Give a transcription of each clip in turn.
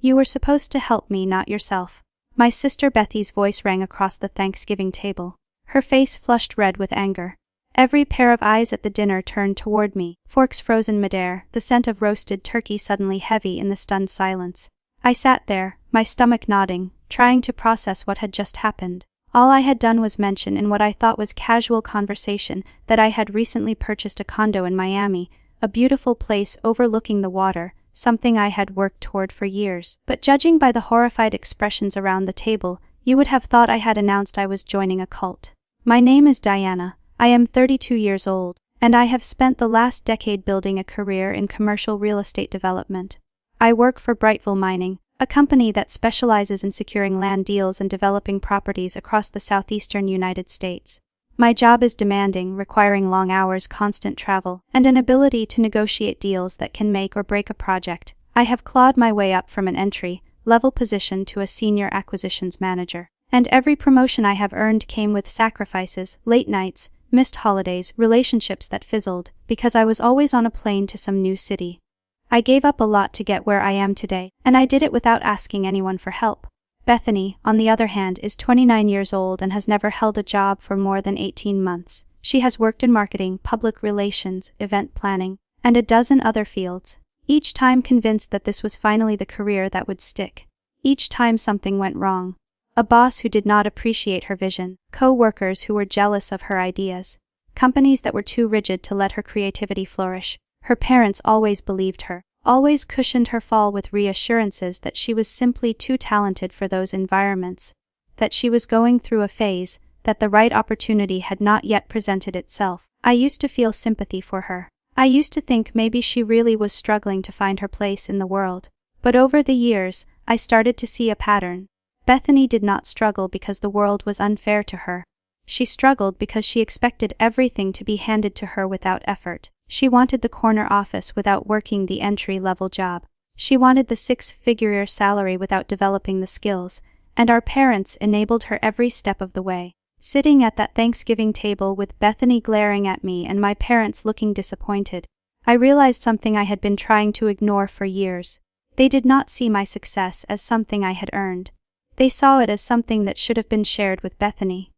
You were supposed to help me, not yourself. My sister Bethy's voice rang across the Thanksgiving table. Her face flushed red with anger. Every pair of eyes at the dinner turned toward me, forks frozen midair, the scent of roasted turkey suddenly heavy in the stunned silence. I sat there, my stomach nodding, trying to process what had just happened. All I had done was mention in what I thought was casual conversation that I had recently purchased a condo in Miami, a beautiful place overlooking the water, something I had worked toward for years. But judging by the horrified expressions around the table, you would have thought I had announced I was joining a cult. My name is Diana. I am 32 years old, and I have spent the last decade building a career in commercial real estate development. I work for Brightville Mining, a company that specializes in securing land deals and developing properties across the southeastern United States. My job is demanding, requiring long hours, constant travel, and an ability to negotiate deals that can make or break a project. I have clawed my way up from an entry-level position to a senior acquisitions manager, and every promotion I have earned came with sacrifices, late nights, missed holidays, relationships that fizzled, because I was always on a plane to some new city. I gave up a lot to get where I am today, and I did it without asking anyone for help. Bethany, on the other hand, is 29 years old and has never held a job for more than 18 months. She has worked in marketing, public relations, event planning, and a dozen other fields, each time convinced that this was finally the career that would stick. Each time something went wrong. A boss who did not appreciate her vision, co-workers who were jealous of her ideas, companies that were too rigid to let her creativity flourish. Her parents always believed her, always cushioned her fall with reassurances that she was simply too talented for those environments, that she was going through a phase, that the right opportunity had not yet presented itself. I used to feel sympathy for her. I used to think maybe she really was struggling to find her place in the world. But over the years, I started to see a pattern. Bethany did not struggle because the world was unfair to her. She struggled because she expected everything to be handed to her without effort. She wanted the corner office without working the entry-level job. She wanted the six-figure salary without developing the skills, and our parents enabled her every step of the way. Sitting at that Thanksgiving table with Bethany glaring at me and my parents looking disappointed, I realized something I had been trying to ignore for years. They did not see my success as something I had earned. They saw it as something that should have been shared with Bethany.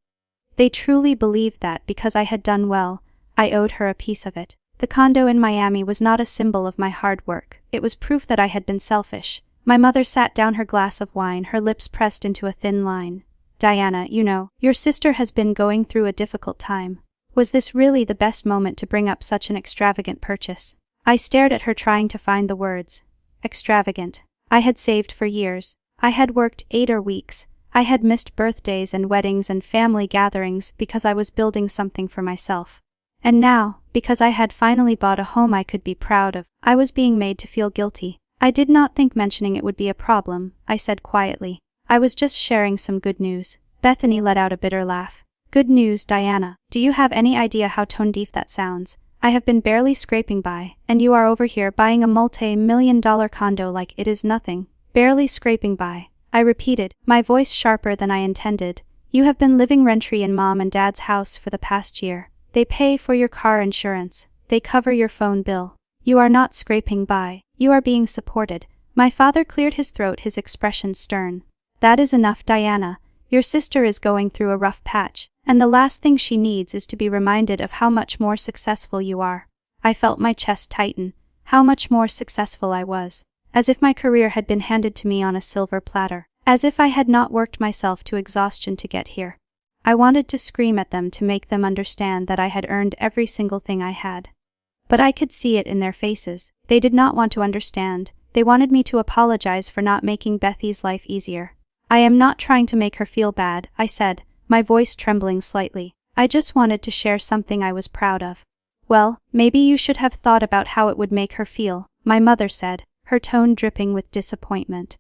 They truly believed that because I had done well, I owed her a piece of it. The condo in Miami was not a symbol of my hard work. It was proof that I had been selfish. My mother sat down her glass of wine, her lips pressed into a thin line. Diana, you know, your sister has been going through a difficult time. Was this really the best moment to bring up such an extravagant purchase? I stared at her trying to find the words. Extravagant. I had saved for years. I had worked 8 weeks. I had missed birthdays and weddings and family gatherings because I was building something for myself. And now, because I had finally bought a home I could be proud of, I was being made to feel guilty. I did not think mentioning it would be a problem, I said quietly. I was just sharing some good news. Bethany let out a bitter laugh. Good news, Diana. Do you have any idea how tone-deaf that sounds? I have been barely scraping by, and you are over here buying a multi-million-dollar condo like it is nothing. Barely scraping by, I repeated, my voice sharper than I intended. You have been living rent-free in Mom and Dad's house for the past year. They pay for your car insurance. They cover your phone bill. You are not scraping by. You are being supported. My father cleared his throat, his expression stern. That is enough, Diana. Your sister is going through a rough patch, and the last thing she needs is to be reminded of how much more successful you are. I felt my chest tighten. How much more successful I was. As if my career had been handed to me on a silver platter. As if I had not worked myself to exhaustion to get here. I wanted to scream at them to make them understand that I had earned every single thing I had. But I could see it in their faces. They did not want to understand. They wanted me to apologize for not making Bethy's life easier. I am not trying to make her feel bad, I said, my voice trembling slightly. I just wanted to share something I was proud of. Well, maybe you should have thought about how it would make her feel, my mother said, her tone dripping with disappointment.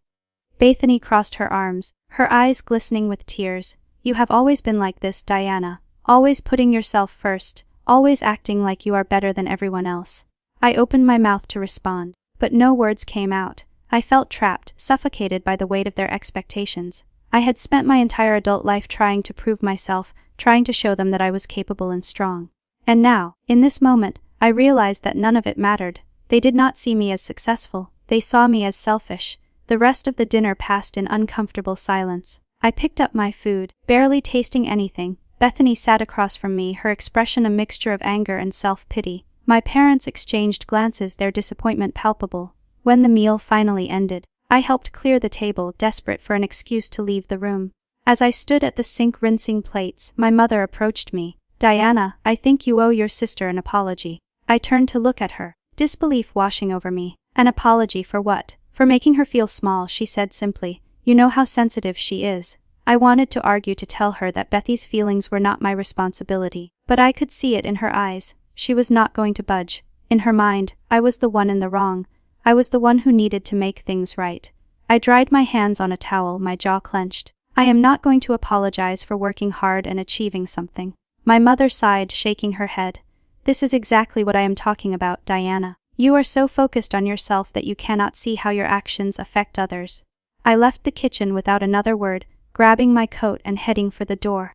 Bethany crossed her arms, her eyes glistening with tears. You have always been like this, Diana. Always putting yourself first, always acting like you are better than everyone else. I opened my mouth to respond, but no words came out. I felt trapped, suffocated by the weight of their expectations. I had spent my entire adult life trying to prove myself, trying to show them that I was capable and strong. And now, in this moment, I realized that none of it mattered. They did not see me as successful. They saw me as selfish. The rest of the dinner passed in uncomfortable silence. I picked up my food, barely tasting anything. Bethany sat across from me, her expression a mixture of anger and self-pity. My parents exchanged glances, their disappointment palpable. When the meal finally ended, I helped clear the table, desperate for an excuse to leave the room. As I stood at the sink rinsing plates, my mother approached me. "Diana, I think you owe your sister an apology." I turned to look at her, disbelief washing over me. "An apology for what?" "For making her feel small," she said simply. "You know how sensitive she is." I wanted to argue, to tell her that Bethy's feelings were not my responsibility, but I could see it in her eyes. She was not going to budge. In her mind, I was the one in the wrong. I was the one who needed to make things right. I dried my hands on a towel, my jaw clenched. "I am not going to apologize for working hard and achieving something." My mother sighed, shaking her head. "This is exactly what I am talking about, Diana. You are so focused on yourself that you cannot see how your actions affect others." I left the kitchen without another word, grabbing my coat and heading for the door.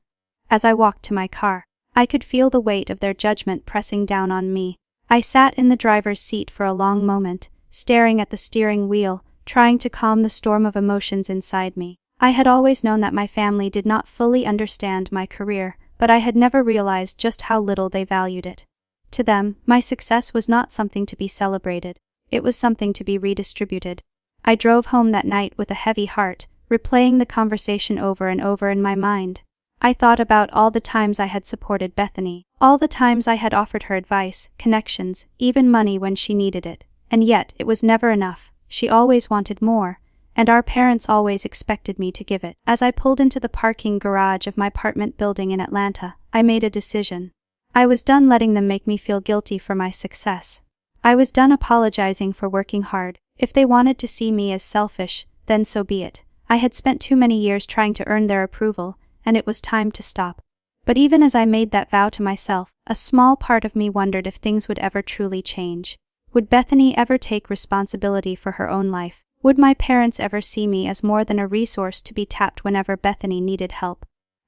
As I walked to my car, I could feel the weight of their judgment pressing down on me. I sat in the driver's seat for a long moment, staring at the steering wheel, trying to calm the storm of emotions inside me. I had always known that my family did not fully understand my career, but I had never realized just how little they valued it. To them, my success was not something to be celebrated. It was something to be redistributed. I drove home that night with a heavy heart, replaying the conversation over and over in my mind. I thought about all the times I had supported Bethany, all the times I had offered her advice, connections, even money when she needed it. And yet, it was never enough. She always wanted more, and our parents always expected me to give it. As I pulled into the parking garage of my apartment building in Atlanta, I made a decision. I was done letting them make me feel guilty for my success. I was done apologizing for working hard. If they wanted to see me as selfish, then so be it. I had spent too many years trying to earn their approval, and it was time to stop. But even as I made that vow to myself, a small part of me wondered if things would ever truly change. Would Bethany ever take responsibility for her own life? Would my parents ever see me as more than a resource to be tapped whenever Bethany needed help?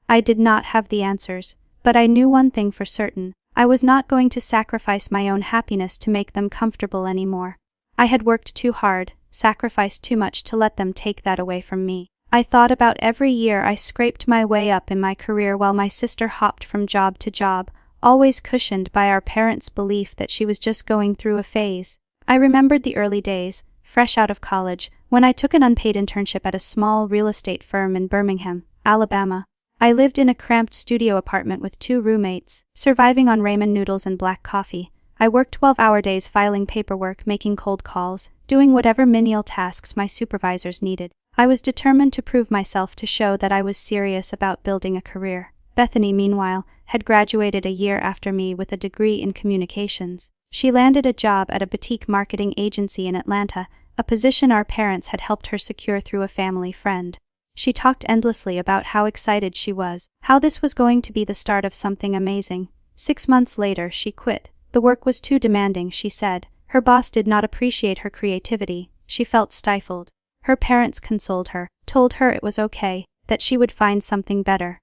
I did not have the answers, but I knew one thing for certain. I was not going to sacrifice my own happiness to make them comfortable anymore. I had worked too hard, sacrificed too much to let them take that away from me. I thought about every year I scraped my way up in my career while my sister hopped from job to job, always cushioned by our parents' belief that she was just going through a phase. I remembered the early days, fresh out of college, when I took an unpaid internship at a small real estate firm in Birmingham, Alabama. I lived in a cramped studio apartment with 2 roommates, surviving on ramen noodles and black coffee. I worked 12-hour days filing paperwork, making cold calls, doing whatever menial tasks my supervisors needed. I was determined to prove myself, to show that I was serious about building a career. Bethany, meanwhile, had graduated a year after me with a degree in communications. She landed a job at a boutique marketing agency in Atlanta, a position our parents had helped her secure through a family friend. She talked endlessly about how excited she was, how this was going to be the start of something amazing. 6 months later, she quit. The work was too demanding, she said. Her boss did not appreciate her creativity. She felt stifled. Her parents consoled her, told her it was okay, that she would find something better.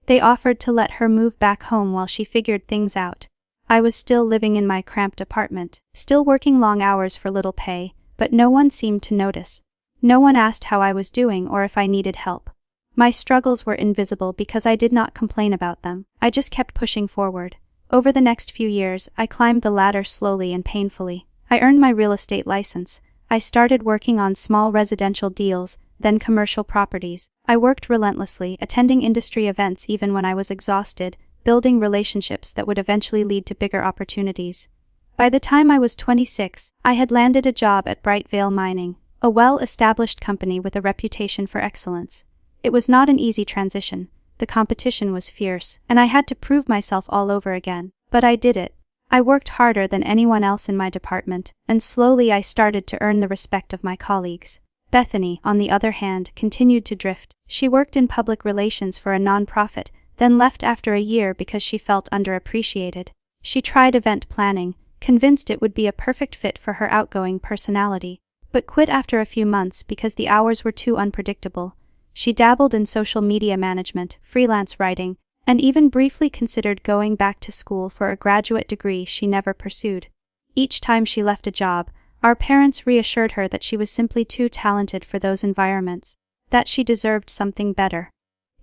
They offered to let her move back home while she figured things out. I was still living in my cramped apartment, still working long hours for little pay, but no one seemed to notice. No one asked how I was doing or if I needed help. My struggles were invisible because I did not complain about them. I just kept pushing forward. Over the next few years, I climbed the ladder slowly and painfully. I earned my real estate license. I started working on small residential deals, then commercial properties. I worked relentlessly, attending industry events even when I was exhausted, building relationships that would eventually lead to bigger opportunities. By the time I was 26, I had landed a job at Bright Vale Mining, a well-established company with a reputation for excellence. It was not an easy transition. The competition was fierce, and I had to prove myself all over again. But I did it. I worked harder than anyone else in my department, and slowly I started to earn the respect of my colleagues. Bethany, on the other hand, continued to drift. She worked in public relations for a nonprofit, then left after a year because she felt underappreciated. She tried event planning, convinced it would be a perfect fit for her outgoing personality, but quit after a few months because the hours were too unpredictable. She dabbled in social media management, freelance writing, and even briefly considered going back to school for a graduate degree she never pursued. Each time she left a job, Our parents reassured her that she was simply too talented for those environments, that she deserved something better.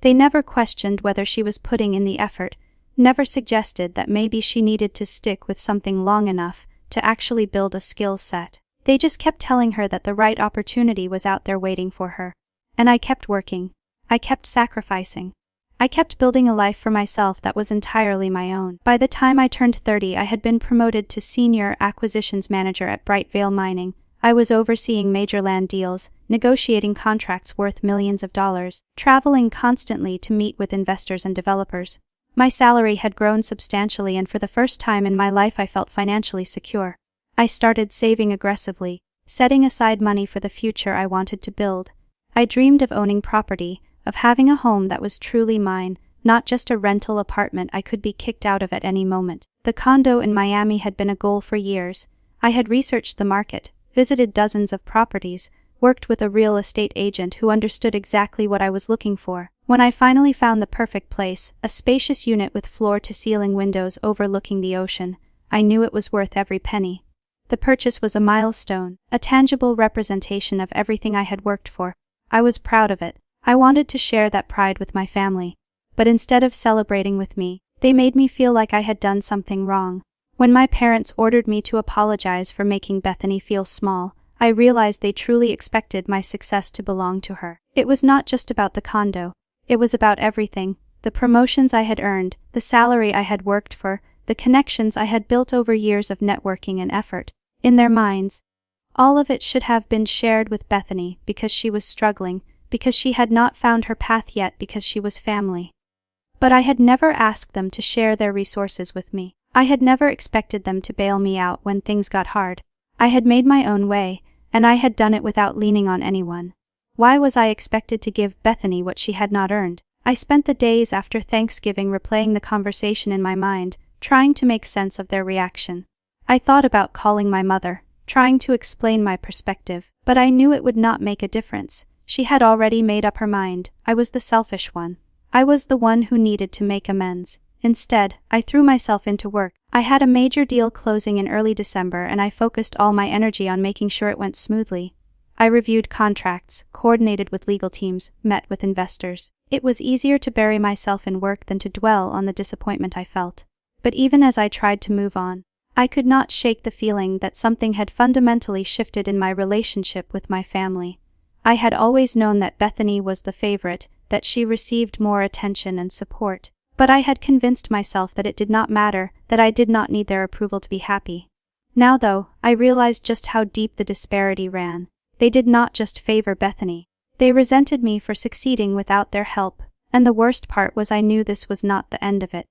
They never questioned whether she was putting in the effort, never suggested that maybe she needed to stick with something long enough to actually build a skill set. They just kept telling her that the right opportunity was out there waiting for her. And I kept working. I kept sacrificing. I kept building a life for myself that was entirely my own. By the time I turned 30, I had been promoted to Senior Acquisitions Manager at Bright Vale Mining. I was overseeing major land deals, negotiating contracts worth millions of dollars, traveling constantly to meet with investors and developers. My salary had grown substantially, and for the first time in my life I felt financially secure. I started saving aggressively, setting aside money for the future I wanted to build. I dreamed of owning property, of having a home that was truly mine, not just a rental apartment I could be kicked out of at any moment. The condo in Miami had been a goal for years. I had researched the market, visited dozens of properties, worked with a real estate agent who understood exactly what I was looking for. When I finally found the perfect place, a spacious unit with floor-to-ceiling windows overlooking the ocean, I knew it was worth every penny. The purchase was a milestone, a tangible representation of everything I had worked for. I was proud of it. I wanted to share that pride with my family. But instead of celebrating with me, they made me feel like I had done something wrong. When my parents ordered me to apologize for making Bethany feel small, I realized they truly expected my success to belong to her. It was not just about the condo. It was about everything: the promotions I had earned, the salary I had worked for, the connections I had built over years of networking and effort. In their minds, all of it should have been shared with Bethany because she was struggling, because she had not found her path yet, because she was family. But I had never asked them to share their resources with me. I had never expected them to bail me out when things got hard. I had made my own way, and I had done it without leaning on anyone. Why was I expected to give Bethany what she had not earned? I spent the days after Thanksgiving replaying the conversation in my mind, trying to make sense of their reaction. I thought about calling my mother, trying to explain my perspective, but I knew it would not make a difference. She had already made up her mind. I was the selfish one. I was the one who needed to make amends. Instead, I threw myself into work. I had a major deal closing in early December, and I focused all my energy on making sure it went smoothly. I reviewed contracts, coordinated with legal teams, met with investors. It was easier to bury myself in work than to dwell on the disappointment I felt. But even as I tried to move on, I could not shake the feeling that something had fundamentally shifted in my relationship with my family. I had always known that Bethany was the favorite, that she received more attention and support. But I had convinced myself that it did not matter, that I did not need their approval to be happy. Now though, I realized just how deep the disparity ran. They did not just favor Bethany. They resented me for succeeding without their help, and the worst part was I knew this was not the end of it.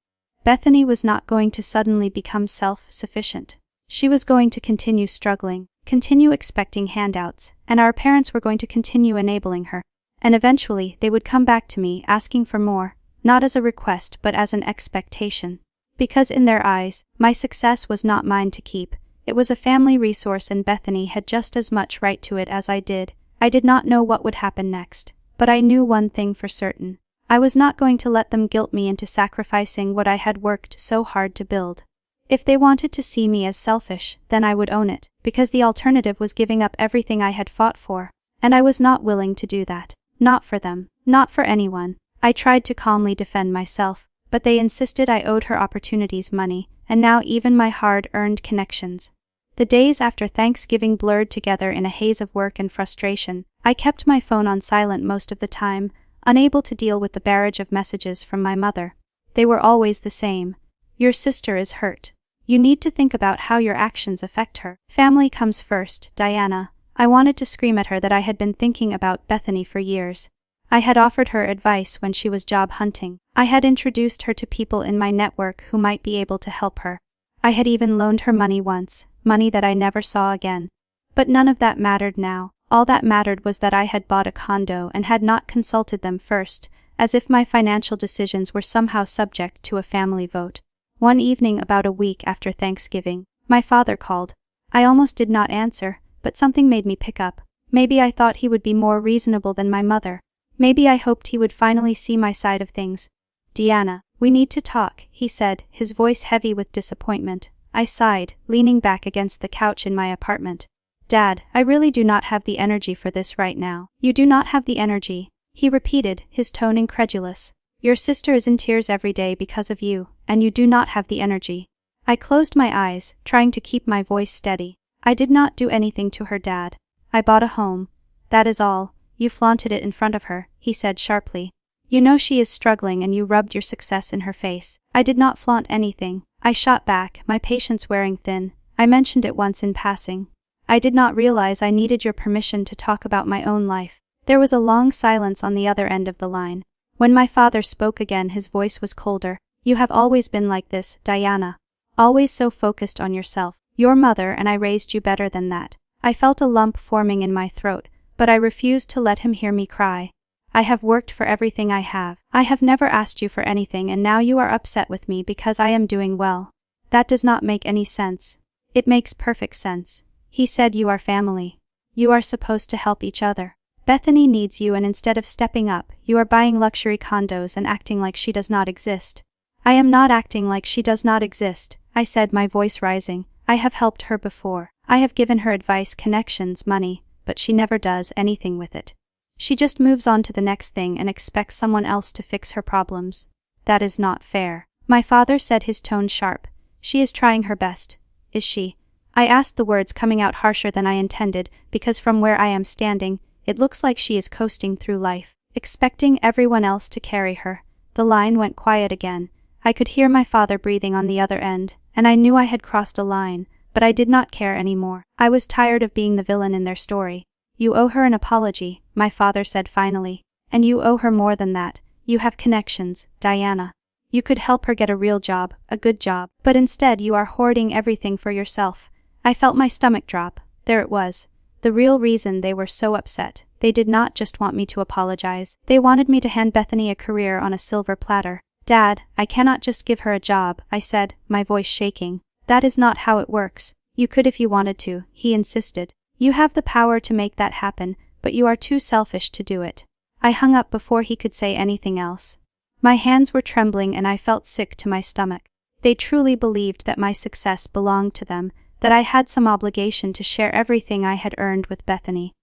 Bethany was not going to suddenly become self-sufficient. She was going to continue struggling, continue expecting handouts, and our parents were going to continue enabling her. And eventually, they would come back to me asking for more, not as a request but as an expectation. Because in their eyes, my success was not mine to keep. It was a family resource, and Bethany had just as much right to it as I did. I did not know what would happen next, but I knew one thing for certain. I was not going to let them guilt me into sacrificing what I had worked so hard to build. If they wanted to see me as selfish, then I would own it, because the alternative was giving up everything I had fought for, and I was not willing to do that. Not for them, not for anyone. I tried to calmly defend myself, but they insisted I owed her opportunities, money, and now even my hard-earned connections. The days after Thanksgiving blurred together in a haze of work and frustration. I kept my phone on silent most of the time, unable to deal with the barrage of messages from my mother. They were always the same. Your sister is hurt. You need to think about how your actions affect her. Family comes first, Diana. I wanted to scream at her that I had been thinking about Bethany for years. I had offered her advice when she was job hunting. I had introduced her to people in my network who might be able to help her. I had even loaned her money once, money that I never saw again. But none of that mattered now. All that mattered was that I had bought a condo and had not consulted them first, as if my financial decisions were somehow subject to a family vote. One evening about a week after Thanksgiving, my father called. I almost did not answer, but something made me pick up. Maybe I thought he would be more reasonable than my mother. Maybe I hoped he would finally see my side of things. "Deanna, we need to talk," he said, his voice heavy with disappointment. I sighed, leaning back against the couch in my apartment. Dad, I really do not have the energy for this right now. You do not have the energy, he repeated, his tone incredulous. Your sister is in tears every day because of you, and you do not have the energy. I closed my eyes, trying to keep my voice steady. I did not do anything to her, Dad. I bought a home. That is all. You flaunted it in front of her, he said sharply. You know she is struggling and you rubbed your success in her face. I did not flaunt anything. I shot back, my patience wearing thin. I mentioned it once in passing. I did not realize I needed your permission to talk about my own life. There was a long silence on the other end of the line. When my father spoke again, his voice was colder. You have always been like this, Diana. Always so focused on yourself. Your mother and I raised you better than that. I felt a lump forming in my throat, but I refused to let him hear me cry. I have worked for everything I have. I have never asked you for anything and now you are upset with me because I am doing well. That does not make any sense. It makes perfect sense. He said you are family. You are supposed to help each other. Bethany needs you and instead of stepping up, you are buying luxury condos and acting like she does not exist. I am not acting like she does not exist, I said, my voice rising. I have helped her before. I have given her advice, connections, money, but she never does anything with it. She just moves on to the next thing and expects someone else to fix her problems. That is not fair. My father said, his tone sharp. She is trying her best. Is she? I asked, the words coming out harsher than I intended, because from where I am standing, it looks like she is coasting through life, expecting everyone else to carry her. The line went quiet again. I could hear my father breathing on the other end, and I knew I had crossed a line, but I did not care anymore. I was tired of being the villain in their story. You owe her an apology, my father said finally. And you owe her more than that. You have connections, Diana. You could help her get a real job, a good job, but instead you are hoarding everything for yourself. I felt my stomach drop. There it was. The real reason they were so upset. They did not just want me to apologize. They wanted me to hand Bethany a career on a silver platter. Dad, I cannot just give her a job, I said, my voice shaking. That is not how it works. You could if you wanted to, he insisted. You have the power to make that happen, but you are too selfish to do it. I hung up before he could say anything else. My hands were trembling and I felt sick to my stomach. They truly believed that my success belonged to them, that I had some obligation to share everything I had earned with Bethany.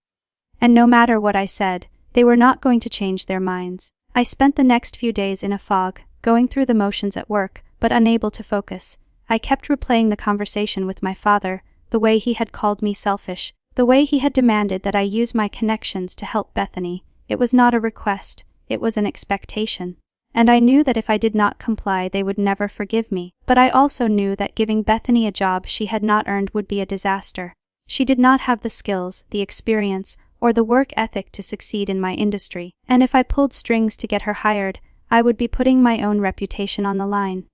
And no matter what I said, they were not going to change their minds. I spent the next few days in a fog, going through the motions at work, but unable to focus. I kept replaying the conversation with my father, the way he had called me selfish, the way he had demanded that I use my connections to help Bethany. It was not a request, it was an expectation. And I knew that if I did not comply they would never forgive me, but I also knew that giving Bethany a job she had not earned would be a disaster. She did not have the skills, the experience, or the work ethic to succeed in my industry, and if I pulled strings to get her hired, I would be putting my own reputation on the line.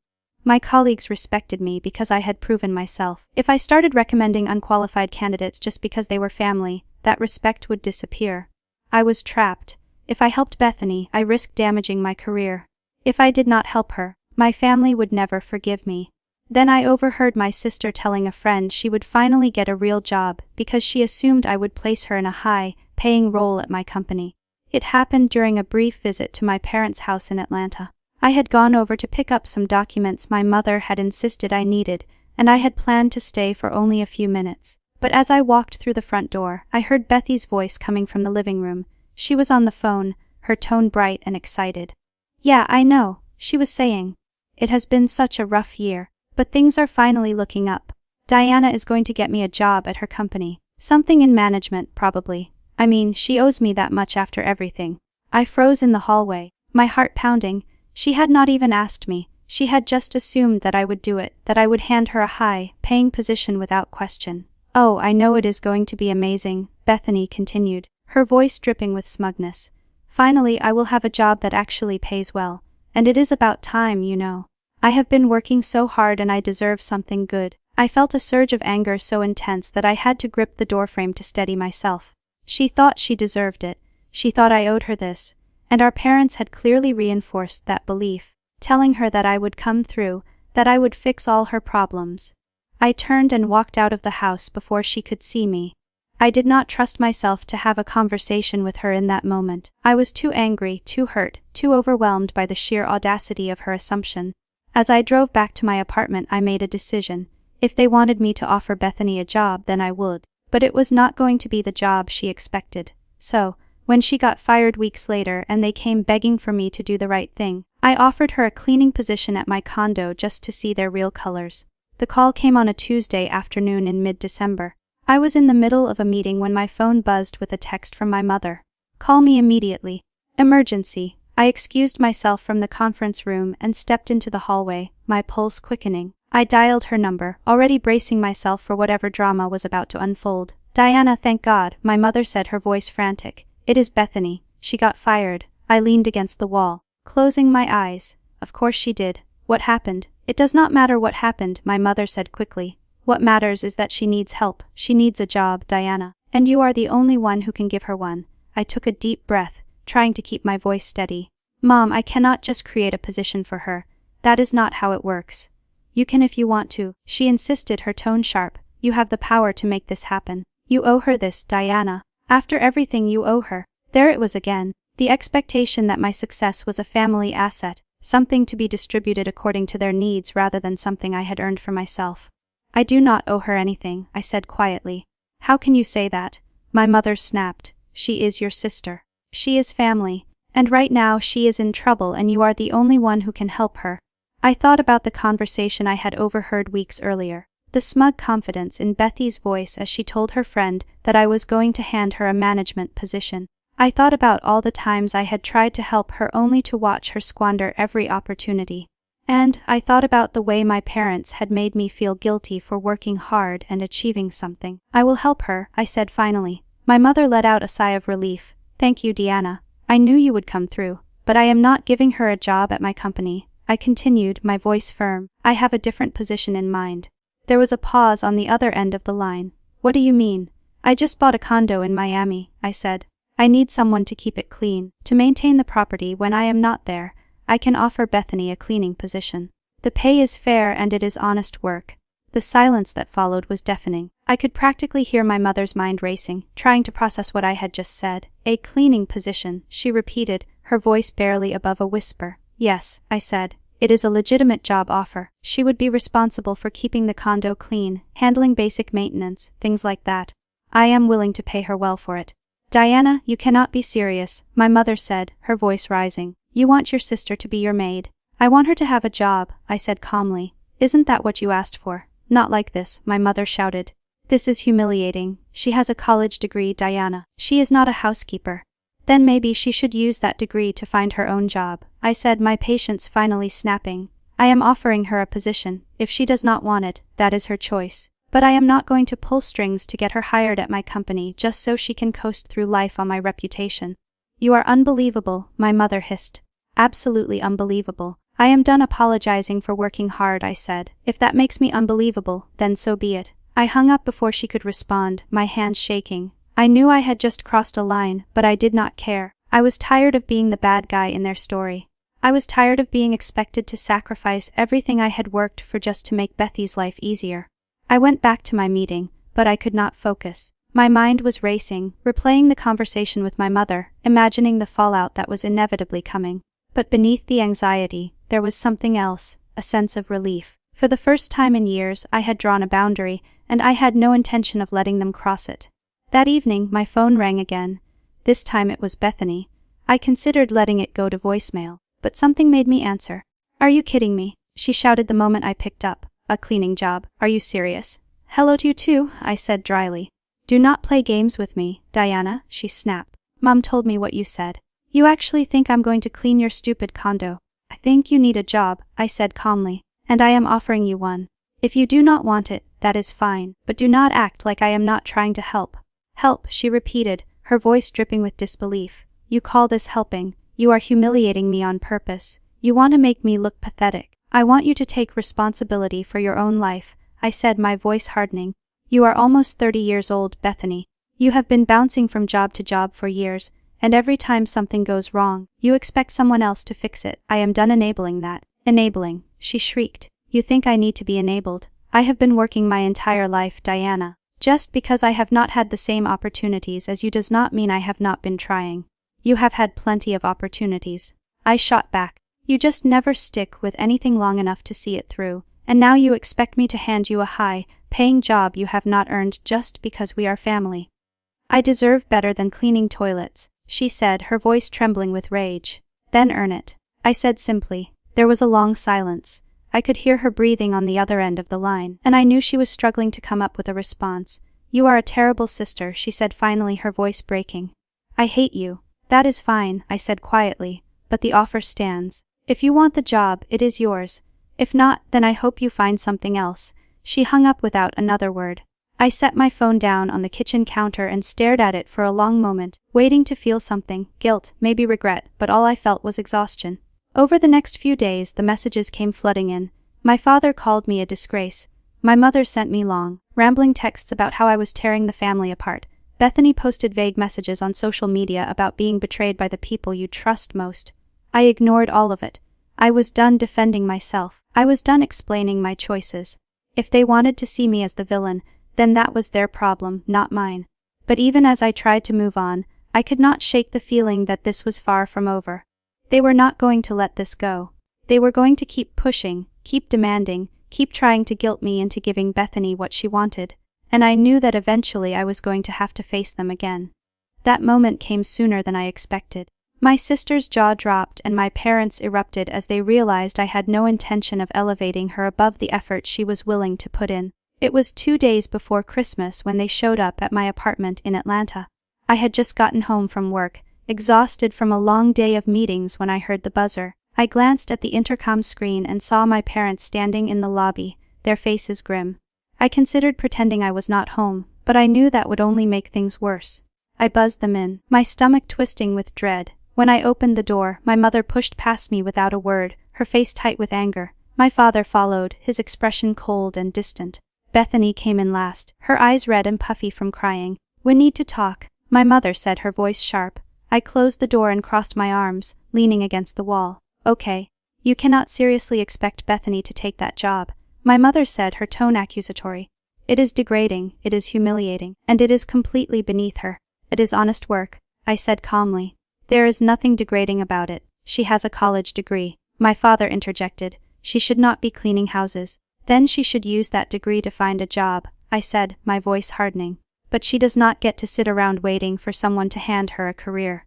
My colleagues respected me because I had proven myself. If I started recommending unqualified candidates just because they were family, that respect would disappear. I was trapped. If I helped Bethany, I risked damaging my career. If I did not help her, my family would never forgive me. Then I overheard my sister telling a friend she would finally get a real job because she assumed I would place her in a high-paying role at my company. It happened during a brief visit to my parents' house in Atlanta. I had gone over to pick up some documents my mother had insisted I needed, and I had planned to stay for only a few minutes. But as I walked through the front door, I heard Bethy's voice coming from the living room. She was on the phone, her tone bright and excited. Yeah, I know, she was saying. It has been such a rough year, but things are finally looking up. Diana is going to get me a job at her company. Something in management, probably. I mean, she owes me that much after everything. I froze in the hallway, my heart pounding. She had not even asked me. She had just assumed that I would do it, that I would hand her a high-paying position without question. Oh, I know it is going to be amazing, Bethany continued, her voice dripping with smugness. Finally, I will have a job that actually pays well. And it is about time, you know. I have been working so hard and I deserve something good. I felt a surge of anger so intense that I had to grip the doorframe to steady myself. She thought she deserved it. She thought I owed her this. And our parents had clearly reinforced that belief, telling her that I would come through, that I would fix all her problems. I turned and walked out of the house before she could see me. I did not trust myself to have a conversation with her in that moment. I was too angry, too hurt, too overwhelmed by the sheer audacity of her assumption. As I drove back to my apartment, I made a decision. If they wanted me to offer Bethany a job, then I would. but it was not going to be the job she expected. So, when she got fired weeks later and they came begging for me to do the right thing, I offered her a cleaning position at my condo just to see their real colors. The call came on a Tuesday afternoon in mid-December. I was in the middle of a meeting when my phone buzzed with a text from my mother. "Call me immediately. Emergency." I excused myself from the conference room and stepped into the hallway, my pulse quickening. I dialed her number, already bracing myself for whatever drama was about to unfold. "Diana, thank God," my mother said, her voice frantic. "It is Bethany. She got fired." I leaned against the wall, closing my eyes. Of course she did. What happened? "It does not matter what happened," my mother said quickly. "What matters is that she needs help. She needs a job, Diana. And you are the only one who can give her one." I took a deep breath, trying to keep my voice steady. "Mom, I cannot just create a position for her. That is not how it works." "You can if you want to," she insisted, her tone sharp. "You have the power to make this happen. You owe her this, Diana. After everything you owe her." There it was again. The expectation that my success was a family asset, something to be distributed according to their needs rather than something I had earned for myself. "I do not owe her anything," I said quietly. "How can you say that?" My mother snapped. "She is your sister. She is family. And right now she is in trouble and you are the only one who can help her." I thought about the conversation I had overheard weeks earlier. The smug confidence in Bethy's voice as she told her friend that I was going to hand her a management position. I thought about all the times I had tried to help her only to watch her squander every opportunity. And I thought about the way my parents had made me feel guilty for working hard and achieving something. "I will help her," I said finally. My mother let out a sigh of relief. "Thank you, Diana. I knew you would come through. But I am not giving her a job at my company," I continued, my voice firm. "I have a different position in mind." There was a pause on the other end of the line. "What do you mean?" "I just bought a condo in Miami," I said. "I need someone to keep it clean, to maintain the property when I am not there. I can offer Bethany a cleaning position. The pay is fair and it is honest work." The silence that followed was deafening. I could practically hear my mother's mind racing, trying to process what I had just said. "A cleaning position," she repeated, her voice barely above a whisper. "Yes," I said. "It is a legitimate job offer. She would be responsible for keeping the condo clean, handling basic maintenance, things like that. I am willing to pay her well for it." "Diana, you cannot be serious," my mother said, her voice rising. "You want your sister to be your maid." "I want her to have a job," I said calmly. "Isn't that what you asked for?" "Not like this," my mother shouted. "This is humiliating. She has a college degree, Diana. She is not a housekeeper." "Then maybe she should use that degree to find her own job," I said, my patience finally snapping. "I am offering her a position. If she does not want it, that is her choice. But I am not going to pull strings to get her hired at my company just so she can coast through life on my reputation." "You are unbelievable," my mother hissed. "Absolutely unbelievable." "I am done apologizing for working hard," I said. "If that makes me unbelievable, then so be it." I hung up before she could respond, my hands shaking. I knew I had just crossed a line, but I did not care. I was tired of being the bad guy in their story. I was tired of being expected to sacrifice everything I had worked for just to make Bethy's life easier. I went back to my meeting, but I could not focus. My mind was racing, replaying the conversation with my mother, imagining the fallout that was inevitably coming. But beneath the anxiety, there was something else, a sense of relief. For the first time in years, I had drawn a boundary, and I had no intention of letting them cross it. That evening, my phone rang again. This time it was Bethany. I considered letting it go to voicemail, but something made me answer. "Are you kidding me?" she shouted the moment I picked up. "A cleaning job? Are you serious?" "Hello to you too," I said dryly. "Do not play games with me, Diana," she snapped. "Mom told me what you said. You actually think I'm going to clean your stupid condo?" "I think you need a job," I said calmly, "and I am offering you one. If you do not want it, that is fine, but do not act like I am not trying to help." "Help," she repeated, her voice dripping with disbelief. "You call this helping? You are humiliating me on purpose. You want to make me look pathetic. I want you to take responsibility for your own life," I said, my voice hardening. "You are almost 30 years old, Bethany. You have been bouncing from job to job for years, and every time something goes wrong, you expect someone else to fix it. I am done enabling that." "Enabling?" she shrieked. "You think I need to be enabled? I have been working my entire life, Diana. Just because I have not had the same opportunities as you does not mean I have not been trying. You have had plenty of opportunities." I shot back. "You just never stick with anything long enough to see it through, and now you expect me to hand you a high, paying job you have not earned just because we are family. I deserve better than cleaning toilets, she said, her voice trembling with rage. Then earn it, I said simply. There was a long silence. I could hear her breathing on the other end of the line, and I knew she was struggling to come up with a response. You are a terrible sister, she said finally, her voice breaking. I hate you. That is fine, I said quietly, but the offer stands. If you want the job, it is yours. If not, then I hope you find something else. She hung up without another word. I set my phone down on the kitchen counter and stared at it for a long moment, waiting to feel something, guilt, maybe regret, but all I felt was exhaustion. Over the next few days, the messages came flooding in. My father called me a disgrace. My mother sent me long, rambling texts about how I was tearing the family apart. Bethany posted vague messages on social media about being betrayed by the people you trust most. I ignored all of it. I was done defending myself. I was done explaining my choices. If they wanted to see me as the villain, then that was their problem, not mine. But even as I tried to move on, I could not shake the feeling that this was far from over. They were not going to let this go. They were going to keep pushing, keep demanding, keep trying to guilt me into giving Bethany what she wanted. And I knew that eventually I was going to have to face them again. That moment came sooner than I expected. My sister's jaw dropped and my parents erupted as they realized I had no intention of elevating her above the effort she was willing to put in. It was 2 days before Christmas when they showed up at my apartment in Atlanta. I had just gotten home from work, exhausted from a long day of meetings when I heard the buzzer. I glanced at the intercom screen and saw my parents standing in the lobby, their faces grim. I considered pretending I was not home, but I knew that would only make things worse. I buzzed them in, my stomach twisting with dread. When I opened the door, my mother pushed past me without a word, her face tight with anger. My father followed, his expression cold and distant. Bethany came in last, her eyes red and puffy from crying. We need to talk, my mother said, her voice sharp. I closed the door and crossed my arms, leaning against the wall. Okay. You cannot seriously expect Bethany to take that job, my mother said, her tone accusatory. It is degrading, it is humiliating, and it is completely beneath her. It is honest work, I said calmly. There is nothing degrading about it. She has a college degree, my father interjected. She should not be cleaning houses. Then she should use that degree to find a job, I said, my voice hardening. But she does not get to sit around waiting for someone to hand her a career.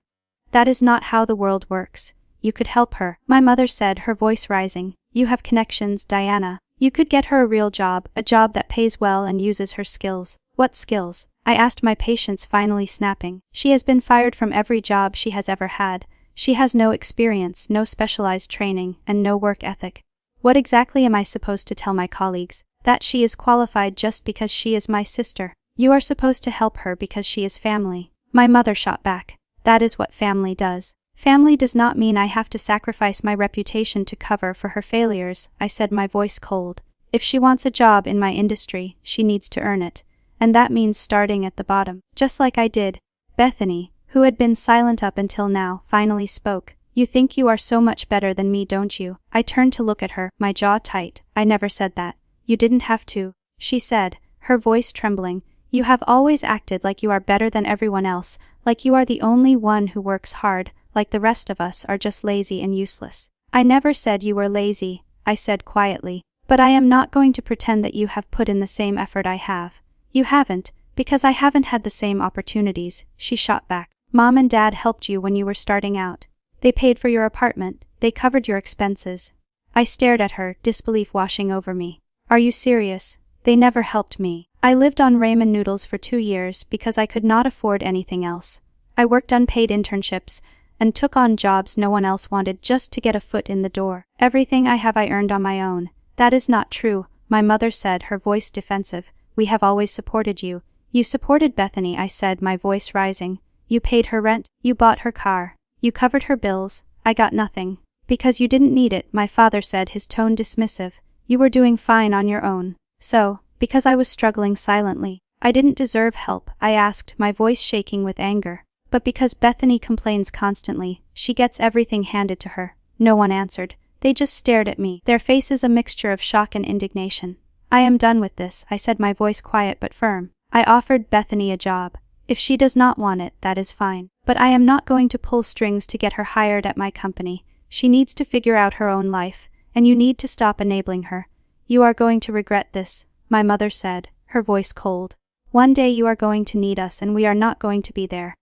That is not how the world works. You could help her, my mother said, her voice rising. You have connections, Diana. You could get her a real job, a job that pays well and uses her skills. What skills? I asked, my patience finally snapping. She has been fired from every job she has ever had. She has no experience, no specialized training, and no work ethic. What exactly am I supposed to tell my colleagues? That she is qualified just because she is my sister. You are supposed to help her because she is family. My mother shot back. That is what family does. Family does not mean I have to sacrifice my reputation to cover for her failures, I said, my voice cold. If she wants a job in my industry, she needs to earn it. And that means starting at the bottom, just like I did. Bethany, who had been silent up until now, finally spoke. You think you are so much better than me, don't you? I turned to look at her, my jaw tight. I never said that. You didn't have to, she said, her voice trembling. You have always acted like you are better than everyone else, like you are the only one who works hard, like the rest of us are just lazy and useless. I never said you were lazy, I said quietly. But I am not going to pretend that you have put in the same effort I have. You haven't, because I haven't had the same opportunities, she shot back. Mom and Dad helped you when you were starting out. They paid for your apartment, they covered your expenses. I stared at her, disbelief washing over me. Are you serious? They never helped me. I lived on ramen noodles for 2 years because I could not afford anything else. I worked unpaid internships and took on jobs no one else wanted just to get a foot in the door. Everything I have I earned on my own. That is not true, my mother said, her voice defensive. We have always supported you. You supported Bethany, I said, my voice rising. You paid her rent, you bought her car, you covered her bills. I got nothing. Because you didn't need it, my father said, his tone dismissive. You were doing fine on your own. So, because I was struggling silently, I didn't deserve help, I asked, my voice shaking with anger. But because Bethany complains constantly, she gets everything handed to her. No one answered. They just stared at me, their faces a mixture of shock and indignation. I am done with this, I said, my voice quiet but firm. I offered Bethany a job. If she does not want it, that is fine. But I am not going to pull strings to get her hired at my company. She needs to figure out her own life, and you need to stop enabling her. You are going to regret this. my mother said, her voice cold. One day you are going to need us and we are not going to be there.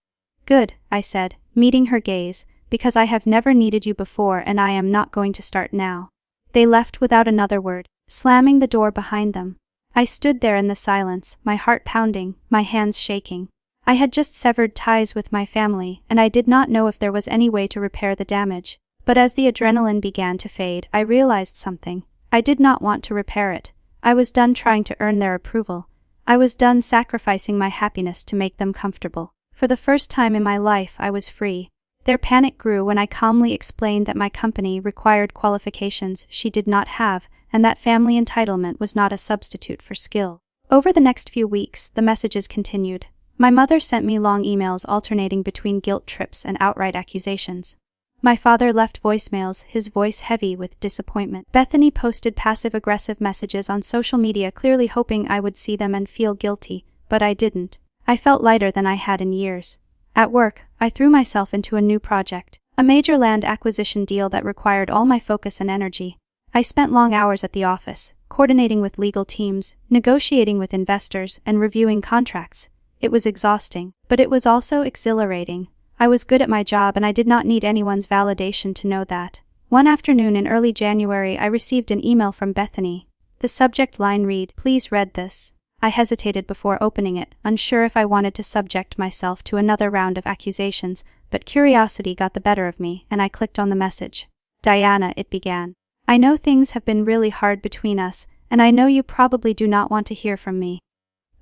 Good, I said, meeting her gaze, because I have never needed you before and I am not going to start now. They left without another word, slamming the door behind them. I stood there in the silence, my heart pounding, my hands shaking. I had just severed ties with my family, and I did not know if there was any way to repair the damage. But as the adrenaline began to fade, I realized something. I did not want to repair it. I was done trying to earn their approval. I was done sacrificing my happiness to make them comfortable. For the first time in my life, I was free. Their panic grew when I calmly explained that my company required qualifications she did not have, and that family entitlement was not a substitute for skill. Over the next few weeks, the messages continued. My mother sent me long emails alternating between guilt trips and outright accusations. My father left voicemails, his voice heavy with disappointment. Bethany posted passive-aggressive messages on social media, clearly hoping I would see them and feel guilty, but I didn't. I felt lighter than I had in years. At work, I threw myself into a new project, a major land acquisition deal that required all my focus and energy. I spent long hours at the office, coordinating with legal teams, negotiating with investors, and reviewing contracts. It was exhausting, but it was also exhilarating. I was good at my job and I did not need anyone's validation to know that. One afternoon in early January, I received an email from Bethany. The subject line read, "Please read this." I hesitated before opening it, unsure if I wanted to subject myself to another round of accusations, but curiosity got the better of me, and I clicked on the message. "Diana," it began. "I know things have been really hard between us, and I know you probably do not want to hear from me.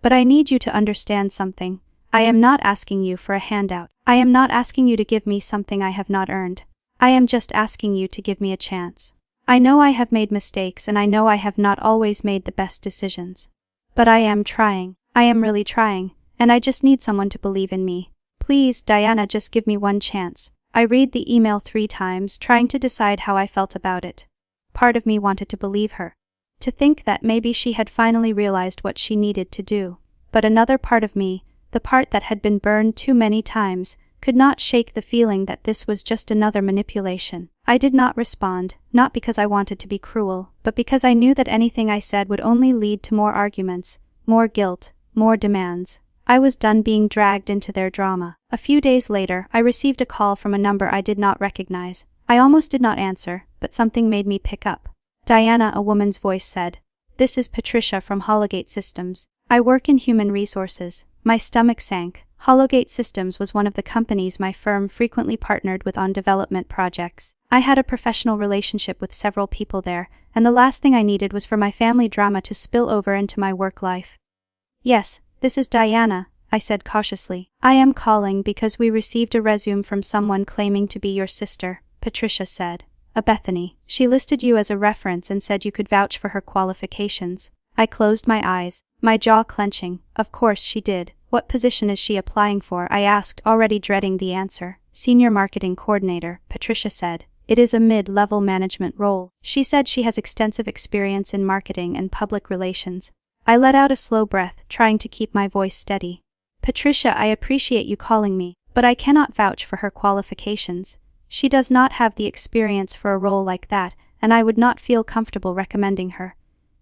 But I need you to understand something. I am not asking you for a handout. I am not asking you to give me something I have not earned. I am just asking you to give me a chance. I know I have made mistakes and I know I have not always made the best decisions. But I am trying. I am really trying, and I just need someone to believe in me. Please, Diana, just give me one chance." I read the email 3 times, trying to decide how I felt about it. Part of me wanted to believe her. To think that maybe she had finally realized what she needed to do. But another part of me, the part that had been burned too many times, could not shake the feeling that this was just another manipulation. I did not respond, not because I wanted to be cruel, but because I knew that anything I said would only lead to more arguments, more guilt, more demands. I was done being dragged into their drama. A few days later, I received a call from a number I did not recognize. I almost did not answer, but something made me pick up. "Diana," a woman's voice said. "This is Patricia from Hollowgate Systems. I work in human resources." My stomach sank. Hollowgate Systems was one of the companies my firm frequently partnered with on development projects. I had a professional relationship with several people there, and the last thing I needed was for my family drama to spill over into my work life. "Yes, this is Diana," I said cautiously. "I am calling because we received a resume from someone claiming to be your sister," Patricia said. "A Bethany. She listed you as a reference and said you could vouch for her qualifications." I closed my eyes, my jaw clenching. Of course she did. "What position is she applying for?" I asked, already dreading the answer. "Senior Marketing Coordinator," Patricia said. "It is a mid-level management role." She said she has extensive experience in marketing and public relations. I let out a slow breath, trying to keep my voice steady. "Patricia, I appreciate you calling me, but I cannot vouch for her qualifications. She does not have the experience for a role like that, and I would not feel comfortable recommending her."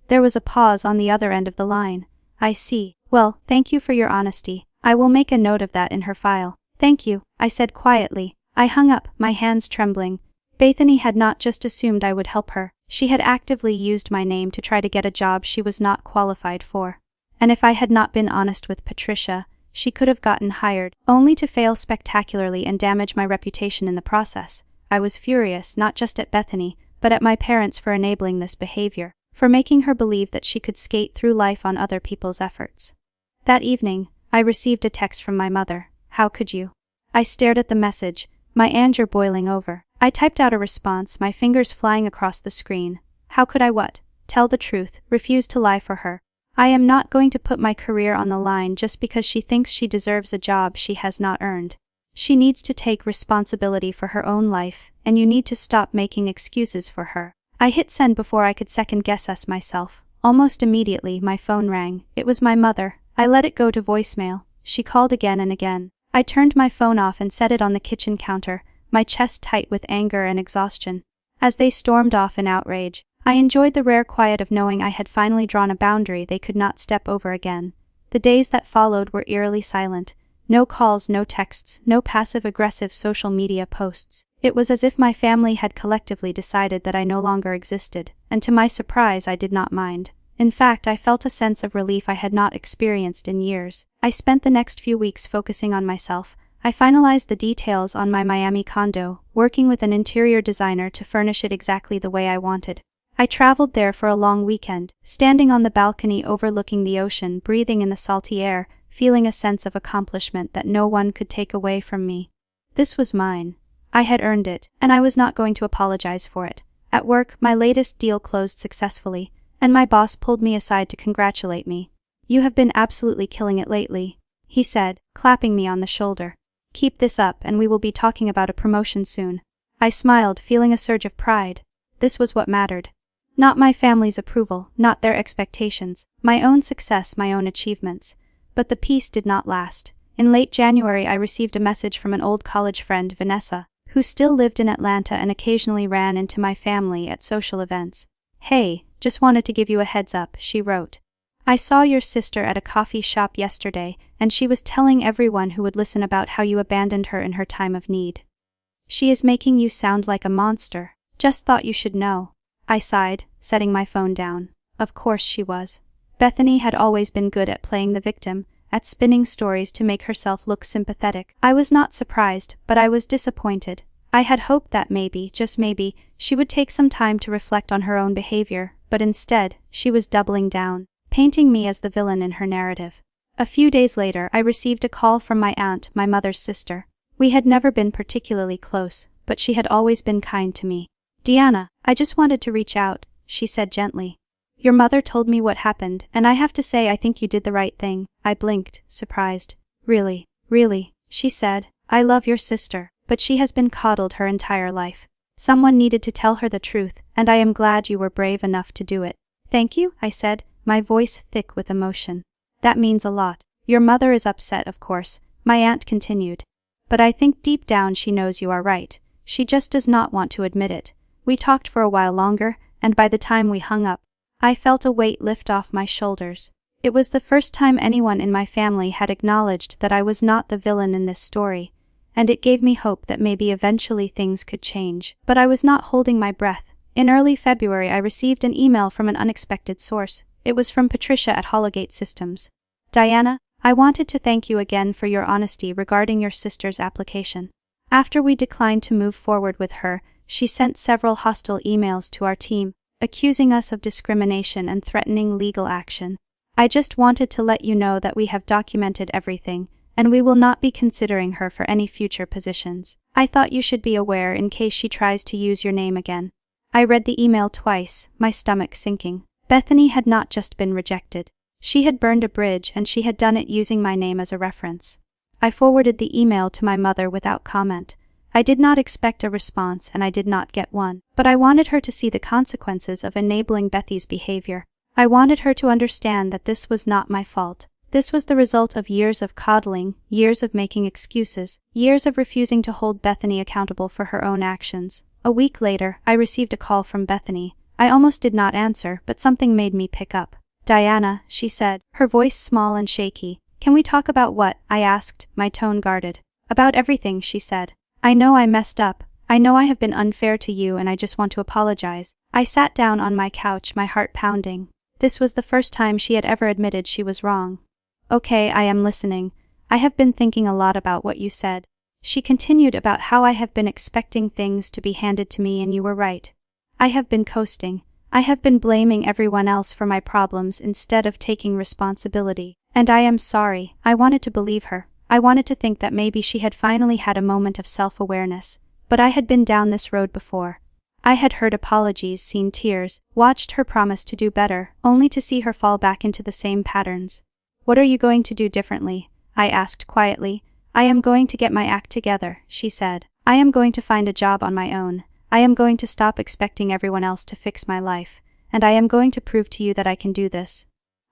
There was a pause on the other end of the line. "I see. Well, thank you for your honesty. I will make a note of that in her file." "Thank you," I said quietly. I hung up, my hands trembling. Bethany had not just assumed I would help her. She had actively used my name to try to get a job she was not qualified for. And if I had not been honest with Patricia, she could have gotten hired, only to fail spectacularly and damage my reputation in the process. I was furious, not just at Bethany, but at my parents for enabling this behavior, for making her believe that she could skate through life on other people's efforts. That evening, I received a text from my mother. "How could you?" I stared at the message, my anger boiling over. I typed out a response, my fingers flying across the screen. How could I what? Tell the truth, refuse to lie for her. I am not going to put my career on the line just because she thinks she deserves a job she has not earned. She needs to take responsibility for her own life, and you need to stop making excuses for her. I hit send before I could second-guess myself. Almost immediately, my phone rang. It was my mother. I let it go to voicemail. She called again and again. I turned my phone off and set it on the kitchen counter, my chest tight with anger and exhaustion. As they stormed off in outrage, I enjoyed the rare quiet of knowing I had finally drawn a boundary they could not step over again. The days that followed were eerily silent. No calls, no texts, no passive-aggressive social media posts. It was as if my family had collectively decided that I no longer existed, and to my surprise I did not mind. In fact, I felt a sense of relief I had not experienced in years. I spent the next few weeks focusing on myself. I finalized the details on my Miami condo, working with an interior designer to furnish it exactly the way I wanted. I traveled there for a long weekend, standing on the balcony overlooking the ocean, breathing in the salty air, feeling a sense of accomplishment that no one could take away from me. This was mine. I had earned it, and I was not going to apologize for it. At work, my latest deal closed successfully, and my boss pulled me aside to congratulate me. "You have been absolutely killing it lately," he said, clapping me on the shoulder. "Keep this up and we will be talking about a promotion soon." I smiled, feeling a surge of pride. This was what mattered. Not my family's approval, not their expectations, my own success, my own achievements. But the peace did not last. In late January I received a message from an old college friend, Vanessa, who still lived in Atlanta and occasionally ran into my family at social events. "Hey, just wanted to give you a heads up," she wrote. "I saw your sister at a coffee shop yesterday, and she was telling everyone who would listen about how you abandoned her in her time of need. She is making you sound like a monster. Just thought you should know." I sighed, setting my phone down. Of course she was. Bethany had always been good at playing the victim, at spinning stories to make herself look sympathetic. I was not surprised, but I was disappointed. I had hoped that maybe, just maybe, she would take some time to reflect on her own behavior, but instead, she was doubling down, painting me as the villain in her narrative. A few days later, I received a call from my aunt, my mother's sister. We had never been particularly close, but she had always been kind to me. "Deanna, I just wanted to reach out," she said gently. "Your mother told me what happened, and I have to say I think you did the right thing." I blinked, surprised. "Really, really," she said. "I love your sister, but she has been coddled her entire life. Someone needed to tell her the truth, and I am glad you were brave enough to do it." "Thank you," I said, my voice thick with emotion. "That means a lot. Your mother is upset, of course," my aunt continued. "But I think deep down she knows you are right. She just does not want to admit it." We talked for a while longer, and by the time we hung up, I felt a weight lift off my shoulders. It was the first time anyone in my family had acknowledged that I was not the villain in this story, and it gave me hope that maybe eventually things could change. But I was not holding my breath. In early February I received an email from an unexpected source. It was from Patricia at Holligate Systems. "Diana, I wanted to thank you again for your honesty regarding your sister's application. After we declined to move forward with her, she sent several hostile emails to our team, accusing us of discrimination and threatening legal action. I just wanted to let you know that we have documented everything, and we will not be considering her for any future positions. I thought you should be aware in case she tries to use your name again." I read the email twice, my stomach sinking. Bethany had not just been rejected. She had burned a bridge, and she had done it using my name as a reference. I forwarded the email to my mother without comment. I did not expect a response, and I did not get one, but I wanted her to see the consequences of enabling Bethy's behavior. I wanted her to understand that this was not my fault. This was the result of years of coddling, years of making excuses, years of refusing to hold Bethany accountable for her own actions. A week later, I received a call from Bethany. I almost did not answer, but something made me pick up. "Diana," she said, her voice small and shaky. "Can we talk about what?" I asked, my tone guarded. "About everything," she said. "I know I messed up. I know I have been unfair to you, and I just want to apologize." I sat down on my couch, my heart pounding. This was the first time she had ever admitted she was wrong. "Okay, I am listening. I have been thinking a lot about what you said." She continued about how I have been expecting things to be handed to me, and you were right. I have been coasting. I have been blaming everyone else for my problems instead of taking responsibility. And I am sorry. I wanted to believe her. I wanted to think that maybe she had finally had a moment of self-awareness. But I had been down this road before. I had heard apologies, seen tears, watched her promise to do better, only to see her fall back into the same patterns. "What are you going to do differently?" I asked quietly. "I am going to get my act together," she said. "I am going to find a job on my own. I am going to stop expecting everyone else to fix my life, and I am going to prove to you that I can do this."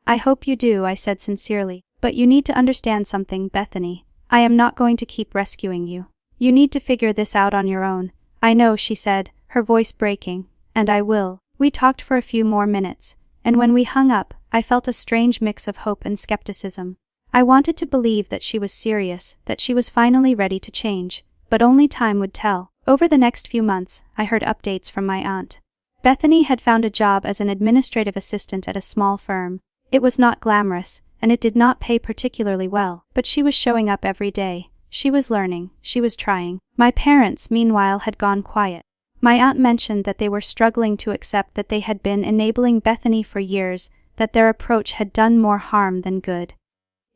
"I hope you do," I said sincerely. "But you need to understand something, Bethany. I am not going to keep rescuing you. You need to figure this out on your own." "I know," she said, her voice breaking. "And I will. We talked for a few more minutes, and when we hung up, I felt a strange mix of hope and skepticism. I wanted to believe that she was serious, that she was finally ready to change, but only time would tell. Over the next few months, I heard updates from my aunt. Bethany had found a job as an administrative assistant at a small firm. It was not glamorous, and it did not pay particularly well, but she was showing up every day. She was learning, she was trying. My parents, meanwhile, had gone quiet. My aunt mentioned that they were struggling to accept that they had been enabling Bethany for years, that their approach had done more harm than good.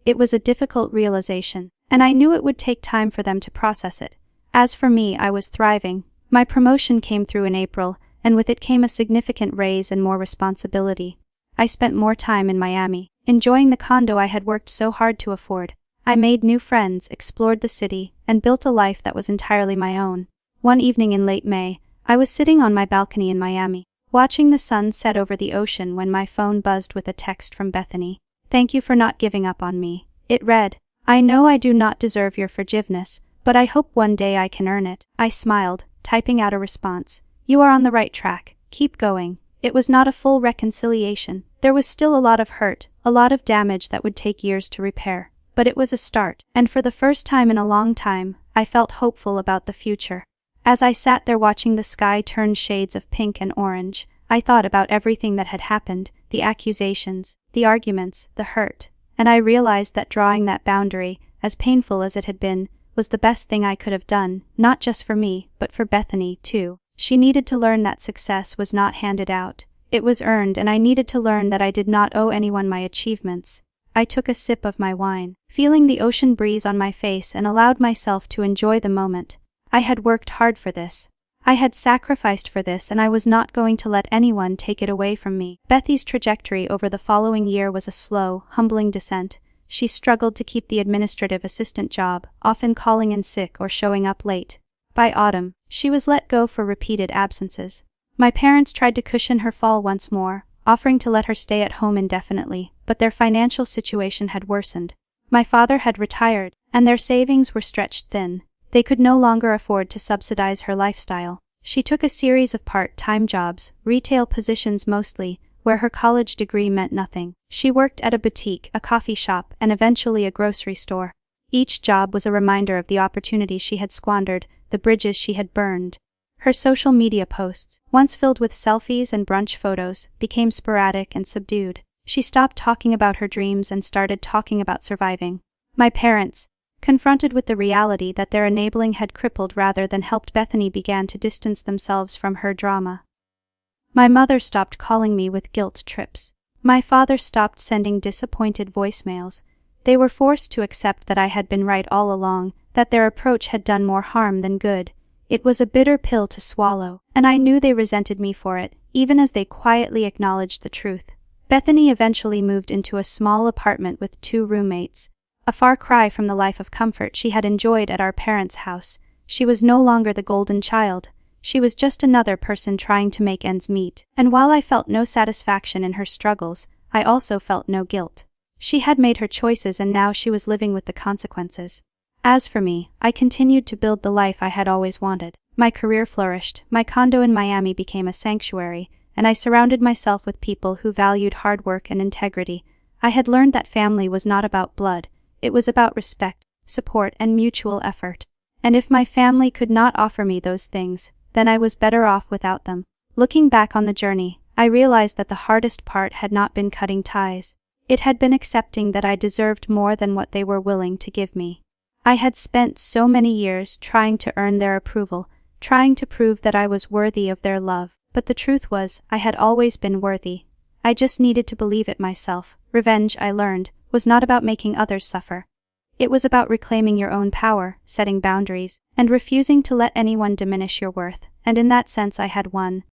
It was a difficult realization, and I knew it would take time for them to process it. As for me, I was thriving. My promotion came through in April, and with it came a significant raise and more responsibility. I spent more time in Miami, enjoying the condo I had worked so hard to afford. I made new friends, explored the city, and built a life that was entirely my own. One evening in late May, I was sitting on my balcony in Miami, watching the sun set over the ocean when my phone buzzed with a text from Bethany. "Thank you for not giving up on me." It read, "I know I do not deserve your forgiveness, but I hope one day I can earn it." I smiled, typing out a response. "You are on the right track. Keep going." It was not a full reconciliation. There was still a lot of hurt, a lot of damage that would take years to repair. But it was a start, and for the first time in a long time, I felt hopeful about the future. As I sat there watching the sky turn shades of pink and orange, I thought about everything that had happened, the accusations, the arguments, the hurt, and I realized that drawing that boundary, as painful as it had been, was the best thing I could have done, not just for me, but for Bethany, too. She needed to learn that success was not handed out. It was earned, and I needed to learn that I did not owe anyone my achievements. I took a sip of my wine, feeling the ocean breeze on my face, and allowed myself to enjoy the moment. I had worked hard for this. I had sacrificed for this, and I was not going to let anyone take it away from me. Bethy's trajectory over the following year was a slow, humbling descent. She struggled to keep the administrative assistant job, often calling in sick or showing up late. By autumn, she was let go for repeated absences. My parents tried to cushion her fall once more, offering to let her stay at home indefinitely, but their financial situation had worsened. My father had retired, and their savings were stretched thin. They could no longer afford to subsidize her lifestyle. She took a series of part-time jobs, retail positions mostly, where her college degree meant nothing. She worked at a boutique, a coffee shop, and eventually a grocery store. Each job was a reminder of the opportunities she had squandered, the bridges she had burned. Her social media posts, once filled with selfies and brunch photos, became sporadic and subdued. She stopped talking about her dreams and started talking about surviving. My parents, confronted with the reality that their enabling had crippled rather than helped Bethany, began to distance themselves from her drama. My mother stopped calling me with guilt trips. My father stopped sending disappointed voicemails. They were forced to accept that I had been right all along, that their approach had done more harm than good. It was a bitter pill to swallow, and I knew they resented me for it, even as they quietly acknowledged the truth. Bethany eventually moved into a small apartment with 2 roommates. A far cry from the life of comfort she had enjoyed at our parents' house. She was no longer the golden child. She was just another person trying to make ends meet. And while I felt no satisfaction in her struggles, I also felt no guilt. She had made her choices, and now she was living with the consequences. As for me, I continued to build the life I had always wanted. My career flourished, my condo in Miami became a sanctuary, and I surrounded myself with people who valued hard work and integrity. I had learned that family was not about blood. It was about respect, support, and mutual effort. And if my family could not offer me those things, then I was better off without them. Looking back on the journey, I realized that the hardest part had not been cutting ties. It had been accepting that I deserved more than what they were willing to give me. I had spent so many years trying to earn their approval, trying to prove that I was worthy of their love. But the truth was, I had always been worthy. I just needed to believe it myself. Revenge, I learned, was not about making others suffer. It was about reclaiming your own power, setting boundaries, and refusing to let anyone diminish your worth. And in that sense I had won.